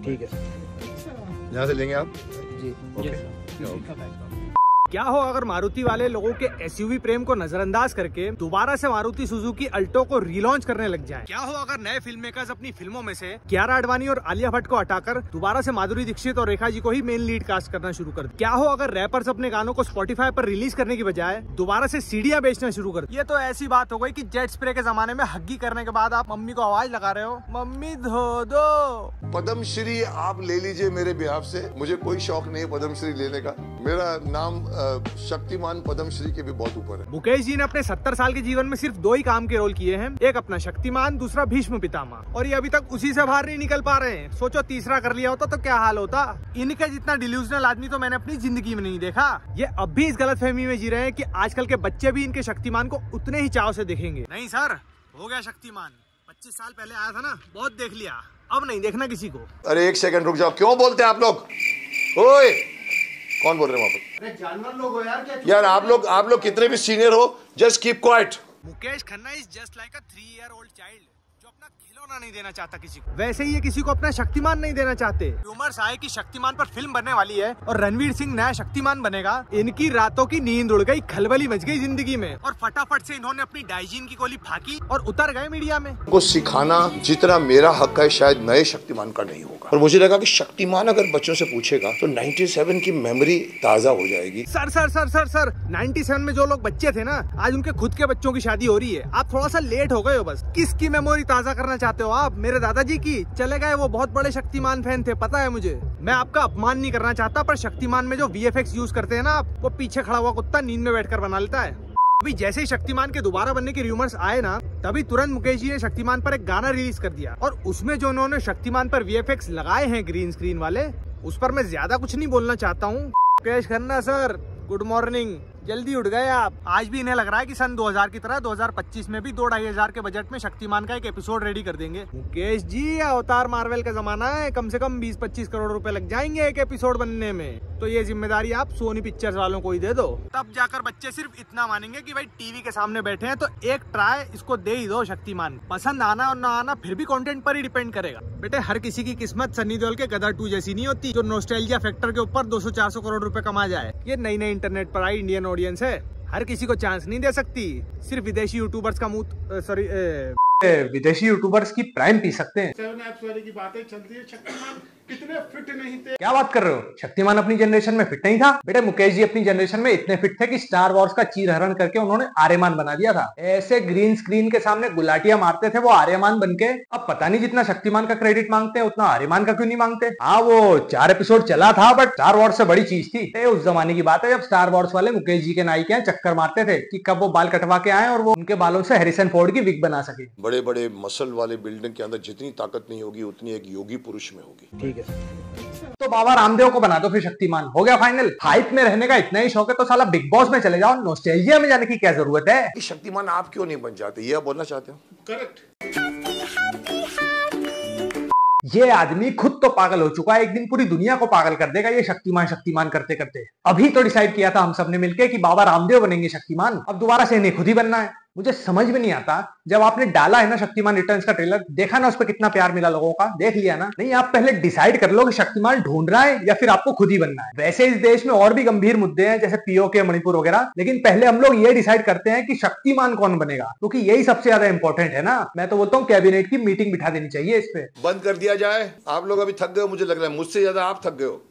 ठीक है, यहाँ से लेंगे आप जी। ओके। क्या हो अगर मारुति वाले लोगों के एसयूवी प्रेम को नजरअंदाज करके दोबारा से मारुति सुजुकी अल्टो को रीलॉन्च करने लग जाए। क्या हो अगर नए फिल्म मेकर्स अपनी फिल्मों में से कियारा आडवाणी और आलिया भट्ट को हटाकर दोबारा से माधुरी दीक्षित और रेखा जी को ही मेन लीड कास्ट करना शुरू कर दे। क्या हो अगर रैपर्स अपने गानों को स्पॉटिफाई पर रिलीज करने की बजाय दोबारा से सीडियां बेचना शुरू कर दे। ये तो ऐसी बात हो गई कि जेट स्प्रे के जमाने में हग्गी करने के बाद आप मम्मी को आवाज लगा रहे हो, मम्मी धो दो। पद्मश्री आप ले लीजिए मेरे बिहाफ से, मुझे कोई शौक नहीं है पद्मश्री लेने का। मेरा नाम शक्तिमान पद्मश्री के भी बहुत ऊपर है। मुकेश जी ने अपने 70 साल के जीवन में सिर्फ 2 ही काम के रोल किए हैं, एक अपना शक्तिमान, दूसरा भीष्म पितामह, और ये अभी तक उसी से बाहर नहीं निकल पा रहे हैं। सोचो तीसरा कर लिया होता तो क्या हाल होता। इनके जितना डिल्यूजनल आदमी तो मैंने अपनी जिंदगी में नहीं देखा। ये अब भी इस गलतफहमी में जी रहे हैं कि आजकल के बच्चे भी इनके शक्तिमान को उतने ही चाव से देखेंगे। नहीं सर, हो गया शक्तिमान, 25 साल पहले आया था ना, बहुत देख लिया, अब नहीं देखना किसी को। अरे एक सेकंड रुक जाओ, क्यों बोलते हैं आप लोग? ओए कौन बोल रहे हैं वहाँ पर? अरे जानवर लोग हो यार, क्या यार आप लोग कितने भी सीनियर हो, just keep quiet. Mukesh Khanna is just like a 3-year-old child जो अपना खिलौना नहीं देना चाहता किसी को। वैसे ही ये किसी को अपना शक्तिमान नहीं देना चाहते। रूमर्स आए कि शक्तिमान पर फिल्म बनने वाली है और रणवीर सिंह नया शक्तिमान बनेगा। इनकी रातों की नींद उड़ गई, खलबली मच गई जिंदगी में, और फटाफट से इन्होंने अपनी डाइजीन की गोली फाकी और उतर गए मीडिया में। को सिखाना जितना मेरा हक है शायद नए शक्तिमान का नहीं होगा, और मुझे लगा कि शक्तिमान अगर बच्चों से पूछेगा तो 97 की मेमोरी ताजा हो जाएगी। सर 97 में जो लोग बच्चे थे ना, आज उनके खुद के बच्चों की शादी हो रही है। आप थोड़ा सा लेट हो गए हो बस। किसकी मेमोरी ताजा करना चाहते हो आप? मेरे दादाजी की। चले गए, वो बहुत बड़े शक्तिमान फैन थे, पता है मुझे। मैं आपका अपमान नहीं करना चाहता, पर शक्तिमान में जो VFX यूज करते हैं ना आप, वो पीछे खड़ा हुआ कुत्ता नींद में बैठकर बना लेता है। अभी जैसे ही शक्तिमान के दोबारा बनने के रूमर्स आए ना, तभी तुरंत मुकेश जी ने शक्तिमान पर एक गाना रिलीज कर दिया, और उसमें जो उन्होंने शक्तिमान पर VFX लगाए हैं ग्रीन स्क्रीन वाले, उस पर मैं ज्यादा कुछ नहीं बोलना चाहता हूँ। Mukesh Khanna sir, good morning, जल्दी उठ गए आप। आज भी इन्हें लग रहा है कि सन 2000 की तरह 2025 में भी 2-2.5 हजार के बजट में शक्तिमान का एक एपिसोड रेडी कर देंगे। मुकेश जी, अवतार मार्वल का जमाना है, कम से कम 20-25 करोड़ रुपए लग जाएंगे एक एपिसोड बनने में। तो ये जिम्मेदारी आप सोनी पिक्चर्स वालों को ही दे दो, तब जाकर बच्चे सिर्फ इतना मानेंगे कि भाई टीवी के सामने बैठे हैं तो एक ट्राई इसको दे ही दो शक्तिमान। पसंद आना और ना आना फिर भी कंटेंट पर ही डिपेंड करेगा। बेटे, हर किसी की किस्मत सनी देओल के गदर 2 जैसी नहीं होती, जो नॉस्टैल्जिया फैक्टर के ऊपर 200-400 करोड़ रुपए कमा जाए। ये नई इंटरनेट पर आई इंडियन ऑडियंस है, हर किसी को चांस नहीं दे सकती। सिर्फ विदेशी यूट्यूबर्स का विदेशी यूट्यूबर्स की प्राइम पी सकते हैं। 7 ऐप्स वाली की बातें चलती है। शक्तिमान कितने फिट नहीं थे। क्या बात कर रहे हो? शक्तिमान अपनी जनरेशन में फिट नहीं था बेटे। मुकेश जी अपनी जनरेशन में इतने फिट थे कि स्टार वॉर्स का चीरहरण करके उन्होंने आर्यमान बना दिया था। ऐसे ग्रीन स्क्रीन के सामने गुलाटियां मारते थे वो आर्यमान बनके। अब पता नहीं जितना शक्तिमान का क्रेडिट मांगते हैं उतना आर्यमान का क्यों नहीं मांगते। हाँ, वो 4 एपिसोड चला था, बट स्टार वॉर्स से बड़ी चीज थी। उस जमाने की बात है जब स्टार वॉर्स वाले मुकेश जी के नाई के चक्कर मारते थे कि कब वो बाल कटवा के आए और वो उनके बालों से हैरिसन फोर्ड की विग बना सके। बड़े बड़े मसल वाले बिल्डिंग के अंदर जितनी ताकत नहीं होगी उतनी एक योगी पुरुष में होगी। ठीक है, तो बाबा रामदेव को बना दो फिर शक्तिमान। हो गया फाइनल। हाइप में रहने का इतना ही शौक है तो साला बिग बॉस में चले जाओ। नॉस्टैल्जिया में जाने की क्या जरूरत है? शक्तिमान आप क्यों नहीं बन जाते, ये आप बोलना चाहते हो? करेक्ट। ये आदमी खुद तो पागल हो चुका है, एक दिन पूरी दुनिया को पागल कर देगा ये शक्तिमान करते करते। अभी तो डिसाइड किया था हम सबने मिलके कि बाबा रामदेव बनेंगे शक्तिमान। अब दोबारा से इन्हें खुद ही बनना है। मुझे समझ में नहीं आता, जब आपने डाला है ना शक्तिमान रिटर्न्स का ट्रेलर, देखा ना उस पर कितना प्यार मिला लोगों का, देख लिया ना? नहीं, आप पहले डिसाइड कर लो कि शक्तिमान ढूंढना है या फिर आपको खुद ही बनना है। वैसे इस देश में और भी गंभीर मुद्दे हैं जैसे POK मणिपुर वगैरह, लेकिन पहले हम लोग ये डिसाइड करते हैं कि शक्तिमान कौन बनेगा, क्योंकि यही सबसे ज्यादा इंपॉर्टेंट है ना। मैं तो बोलता हूँ कैबिनेट की मीटिंग बिठा देनी चाहिए इस पे। बंद कर दिया जाए। आप लोग अभी थक गए हो, मुझे लग रहा है मुझसे ज्यादा आप थक गए हो।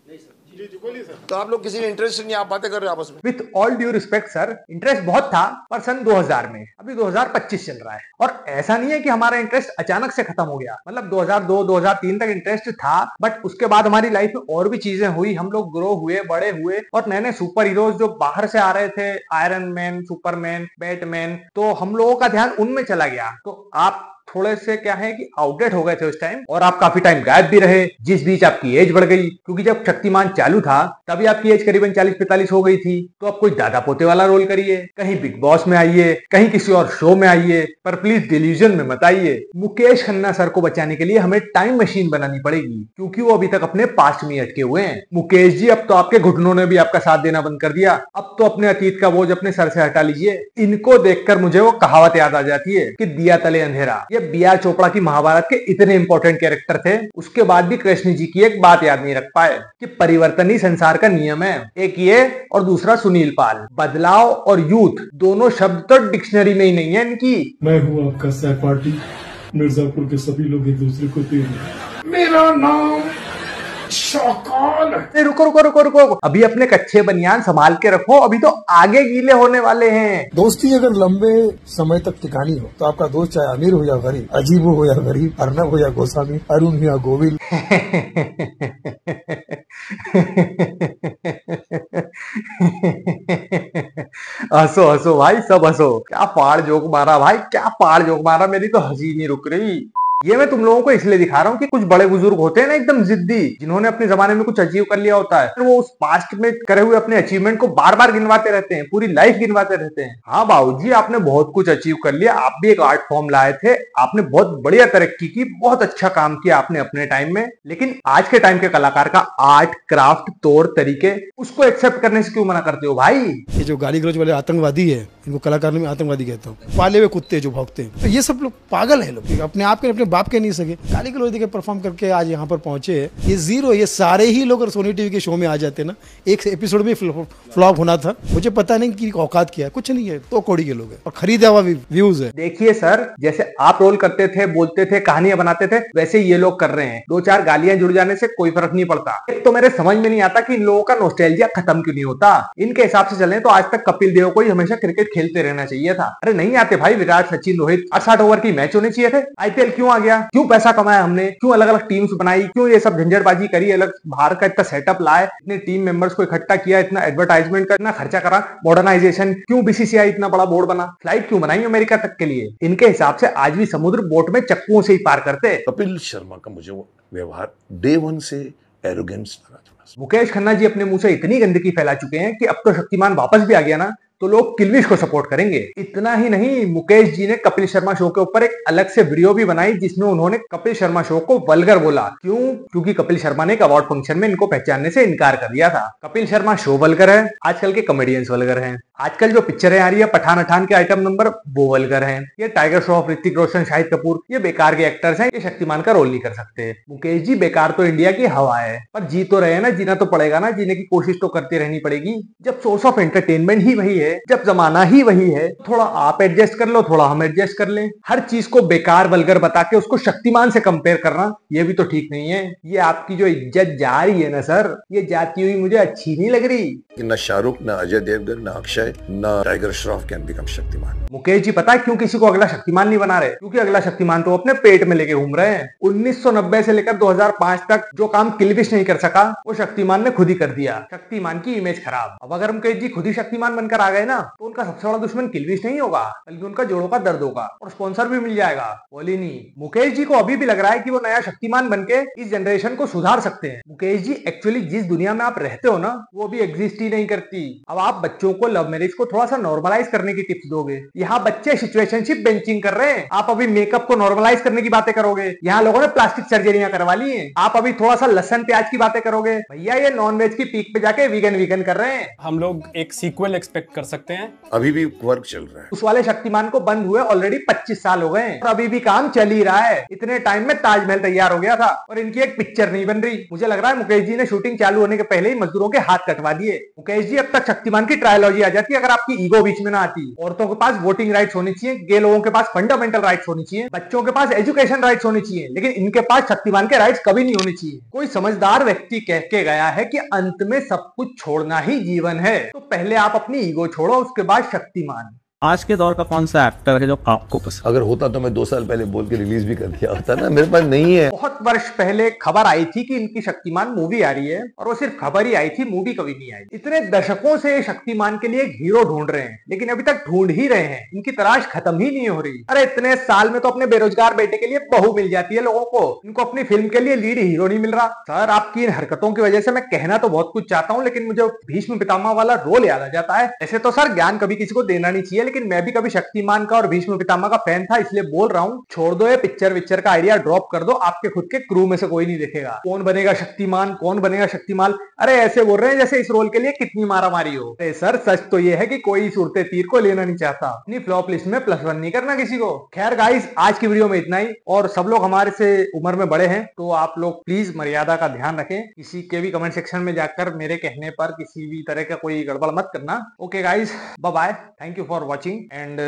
जी बोलिए सर। तो आप लोग किसी में इंटरेस्ट नहीं, आप बातें कर रहे हो आपस में। With all due respect sir, interest बहुत था पर सन 2000 में, अभी 2025 चल रहा है। और ऐसा नहीं है कि हमारा इंटरेस्ट अचानक से खत्म हो गया, मतलब 2002-2003 तक इंटरेस्ट था, बट उसके बाद हमारी लाइफ में और भी चीजें हुई, हम लोग ग्रो हुए, बड़े हुए, और नए नए सुपर हीरोज जो बाहर से आ रहे थे, आयरन मैन, सुपरमैन, बैटमैन, तो हम लोगों का ध्यान उनमें चला गया। तो आप थोड़े से क्या है कि आउटडेट हो गए थे उस टाइम, और आप काफी टाइम गायब भी रहे, जिस बीच आपकी एज बढ़ गई, क्योंकि जब शक्तिमान चालू था तभी आपकी एज करीबन 40-45 हो गई थी। तो अब कोई दादा पोते वाला रोल करिए, कहीं बिग बॉस में आइए, कहीं किसी और शो में आइए, पर प्लीज डिल्यूजन में मत आइए। मुकेश खन्ना सर को बचाने के लिए हमें टाइम मशीन बनानी पड़ेगी, क्योंकि वो अभी तक अपने पास्ट में अटके हुए हैं। मुकेश जी, अब तो आपके घुटनों ने भी आपका साथ देना बंद कर दिया, अब तो अपने अतीत का बोझ अपने सर से हटा लीजिए। इनको देखकर मुझे वो कहावत याद आ जाती है कि दिया तले अंधेरा। ये बी आर चोपड़ा की महाभारत के इतने इंपॉर्टेंट कैरेक्टर थे, उसके बाद भी कृष्ण जी की एक बात याद नहीं रख पाए कि परिवर्तन ही संसार का नियम है। एक ये और दूसरा सुनील पाल। बदलाव और यूथ दोनों शब्द तो डिक्शनरी में ही नहीं है इनकी। मैं हूँ आपका सहपाठी, मिर्जापुर के सभी लोग एक दूसरे को दे रहे। मेरा नाम शौकान है। रुको रुको रुको रुको, अभी अपने कच्चे बनियान संभाल के रखो, अभी तो आगे गीले होने वाले हैं। दोस्ती अगर लंबे समय तक टिकानी हो तो आपका दोस्त चाहे अमीर हो या गरीब, अजीब हो या गरीब, अर्नब हो या गोस्वामी, अरुण हो या गोविल। हंसो हंसो भाई, सब हंसो। क्या पाड़ जोक मारा भाई, क्या पाड़ जोक मारा, मेरी तो हंसी नहीं रुक रही। ये मैं तुम लोगों को इसलिए दिखा रहा हूँ कि कुछ बड़े बुजुर्ग होते हैं ना एकदम जिद्दी, जिन्होंने अपने जमाने में कुछ अचीव कर लिया होता है, फिर वो उस पास्ट में करे हुए अपने अचीवमेंट को बार बार गिनवाते रहते हैं, पूरी लाइफ गिनवाते रहते हैं। हाँ बाबूजी, आपने बहुत कुछ अचीव कर लिया, आप भी एक आर्ट फॉर्म लाए थे, आपने बहुत बढ़िया तरक्की की, बहुत अच्छा काम किया आपने अपने टाइम में, लेकिन आज के टाइम के कलाकार का आर्ट, क्राफ्ट, तौर तरीके, उसको एक्सेप्ट करने से क्यों मना करते हो भाई? ये जो गाली गलौज वाले आतंकवादी है, इनको कलाकार में आतंकवादी कहता हूँ, पाले हुए कुत्ते जो भौंकते हैं, तो ये सब लोग पागल है। लोग अपने आप के अपने बाप के नहीं सके, गाली गलौज देके परफॉर्म करके आज यहाँ पर पहुंचे। ये जीरो, ये सारे ही लोग अगर सोनी टीवी के शो में आ जाते ना, एक एपिसोड में फ्लॉप होना था। मुझे पता नहीं कि औकात क्या है, कुछ नहीं है, तो कौड़ी के लोग हैं और खरीदा हुआ व्यूज है। देखिए सर, जैसे आप रोल करते थे, बोलते थे, कहानियां बनाते थे, वैसे ये लोग कर रहे हैं। दो चार गालियां जुड़ जाने से कोई फर्क नहीं पड़ता। एक तो मेरे समझ में नहीं आता कि इन लोगों का नॉस्टैल्जिया खत्म क्यों नहीं होता। इनके हिसाब से चले तो आज तक कपिल देव को ही हमेशा क्रिकेट खेलते रहना चाहिए था। अरे नहीं आते भाई, विराट, सचिन, रोहित 68 ओवर की मैच होने चाहिए थे। आईपीएल क्यों आ गया? क्यों पैसा कमाया हमने? क्यों अलग अलग टीम्स बनाई? क्यों ये सब झंझटबाजी करी? अलग बाहर का इतना सेटअप लाए, इतने टीम मेंबर्स को इकट्ठा किया, इतना एडवर्टाइजमेंट का इतना खर्चा करा, मॉडर्नाइजेशन क्यों? बीसीसीआई इतना बड़ा बोर्ड बना, फ्लाइट क्यों बनाई अमेरिका तक के लिए? इनके हिसाब से आज भी समुद्र बोट में चक्कुओं से ही पार करते। कपिल शर्मा का मुझे वो व्यवहार डे वन से एरोगेंस लगा थोड़ा सा। मुकेश खन्ना जी अपने मुंह से इतनी गंदगी फैला चुके हैं कि अब तो शक्तिमान वापस भी आ गया ना, तो लोग किल्विश को सपोर्ट करेंगे। इतना ही नहीं, मुकेश जी ने कपिल शर्मा शो के ऊपर एक अलग से वीडियो भी बनाई जिसमें उन्होंने कपिल शर्मा शो को वल्गर बोला। क्यों? क्योंकि कपिल शर्मा ने एक अवार्ड फंक्शन में इनको पहचानने से इनकार कर दिया था। कपिल शर्मा शो वल्गर है, आजकल के कॉमेडियंस वल्गर हैं, आजकल जो पिक्चरें आ रही है पठान अठान के आइटम नंबर वो वल्गर हैं, ये टाइगर श्रॉफ, ऋतिक रोशन, शाहिद कपूर, ये बेकार के एक्टर्स हैं, ये शक्तिमान का रोल नहीं कर सकते। मुकेश जी, बेकार तो इंडिया की हवा है, पर जी तो रहे ना, जीना तो पड़ेगा ना, जीने की कोशिश तो करती रहनी पड़ेगी। जब सोर्स ऑफ एंटरटेनमेंट ही वही है, जब जमाना ही वही है, थोड़ा आप एडजस्ट कर लो, थोड़ा हम एडजस्ट कर लें। हर चीज को बेकार वल्गर बता के उसको शक्तिमान से कंपेयर करना, ये भी तो ठीक नहीं है। ये आपकी जो इज्जत जा रही है ना सर, ये जाती हुई मुझे अच्छी नहीं लग रही। न शाहरुख, न अजय देवगन, न अक्षय, न टाइगर श्रॉफ कैन बिकम शक्तिमान। मुकेश जी, पता है क्यों किसी को अगला शक्तिमान नहीं बना रहे? क्योंकि अगला शक्तिमान तो अपने पेट में लेके घूम रहे हैं। 1990 से लेकर 2005 तक जो काम किल्विश नहीं कर सका, वो शक्तिमान ने खुद ही कर दिया। शक्तिमान की इमेज खराब। अब अगर मुकेश जी खुद ही शक्तिमान बनकर आ गए ना, तो उनका सबसे बड़ा दुश्मन किल्विश नहीं होगा, बल्कि उनका जोड़ों का दर्द होगा, और स्पॉन्सर भी मिल जाएगा। बोली नहीं, मुकेश जी को अभी भी लग रहा है कि वो नया शक्तिमान बनके इस जनरेशन को सुधार सकते हैं। मुकेश जी, एक्चुअली जिस दुनिया में आप रहते हो ना, वो भी एग्जिस्ट ही नहीं करती। अब आप बच्चों को लव मैरिज को थोड़ा सा नॉर्मलाइज करने की टिप्स दोगे। यहाँ बच्चे सिचुएशनशिप बेंचिंग कर रहे हैं, आप अभी मेकअप को नॉर्मलाइज करने की बातें करोगे। यहाँ लोगों ने प्लास्टिक सर्जरियां करवा ली हैं, आप अभी थोड़ा सा लहसन प्याज की बातें करोगे। भैया, ये नॉन वेज की पीक पे जाके वीगन कर रहे हैं। हम लोग एक सीक्वल एक्सपेक्ट कर सकते हैं। अभी भी वर्क चल रहा है। उस वाले शक्तिमान को बंद हुए ऑलरेडी 25 साल हो गए और अभी भी काम चल ही रहा है। इतने टाइम में ताजमहल तैयार हो गया था और इनकी एक पिक्चर नहीं बन रही। मुझे लग रहा है मुकेश जी ने शूटिंग चालू होने के पहले ही मजदूरों के हाथ कटवा दिए। मुकेश जी, अब तक शक्तिमान की ट्रायोलॉजी आ जाती अगर आपकी ईगो बीच में ना आती। औरतों के पास वोटिंग राइट्स होनी चाहिए, गे लोगों के पास फंडामेंटल राइट्स होनी चाहिए, बच्चों के पास एजुकेशन राइट्स होनी चाहिए, लेकिन इनके पास शक्तिमान के राइट्स कभी नहीं होने चाहिए। कोई समझदार व्यक्ति कह के गया है कि अंत में सब कुछ छोड़ना ही जीवन है। तो पहले आप अपनी ईगो छोड़ो, उसके बाद शक्तिमान। आज के दौर का कौन सा एक्टर है जो आपको पसंद? अगर होता तो मैं 2 साल पहले बोल के रिलीज भी कर दिया होता ना, मेरे पास नहीं है। बहुत वर्ष पहले खबर आई थी कि इनकी शक्तिमान मूवी आ रही है, और वो सिर्फ खबर ही आई थी, मूवी कभी नहीं आई। इतने दशकों से शक्तिमान के लिए एक हीरो ढूंढ रहे हैं, लेकिन अभी तक ढूंढ ही रहे हैं, इनकी तलाश खत्म ही नहीं हो रही। अरे इतने साल में तो अपने बेरोजगार बेटे के लिए बहू मिल जाती है लोगों को, इनको अपनी फिल्म के लिए लीड हीरो नहीं मिल रहा। सर, आपकी इन हरकतों की वजह से मैं कहना तो बहुत कुछ चाहता हूँ, लेकिन मुझे भीष्म पितामह वाला रोल याद आ जाता है। ऐसे तो सर ज्ञान कभी किसी को देना नहीं चाहिए, लेकिन मैं भी कभी शक्तिमान का और भीष्म पितामह का फैन था, इसलिए बोल रहा हूँ छोड़ दो ये पिक्चर का आइडिया, ड्रॉप कर दो। आपके खुद के क्रू में से कोई नहीं देखेगा कौन बनेगा शक्तिमान, कौन बनेगा शक्तिमान। अरे ऐसे बोल रहे हैं जैसे इस रोल के लिए कितनी मारामारी हो। अरे सर सच तो ये है कि कोई सुरते तीर को लेना नहीं चाहता, अपनी फ्लॉप लिस्ट में +1 नहीं करना किसी को। खैर गाइस, आज की वीडियो में इतना ही। और सब लोग हमारे से उम्र में बड़े हैं तो आप लोग प्लीज मर्यादा का ध्यान रखें। किसी के भी कमेंट सेक्शन में जाकर मेरे कहने पर किसी भी तरह का कोई गड़बड़ मत करना। Okay guys, bye bye, thank you for watching and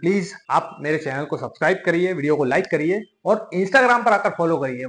please आप मेरे चैनल को सब्सक्राइब करिए, वीडियो को लाइक करिए और इंस्टाग्राम पर आकर फॉलो करिए।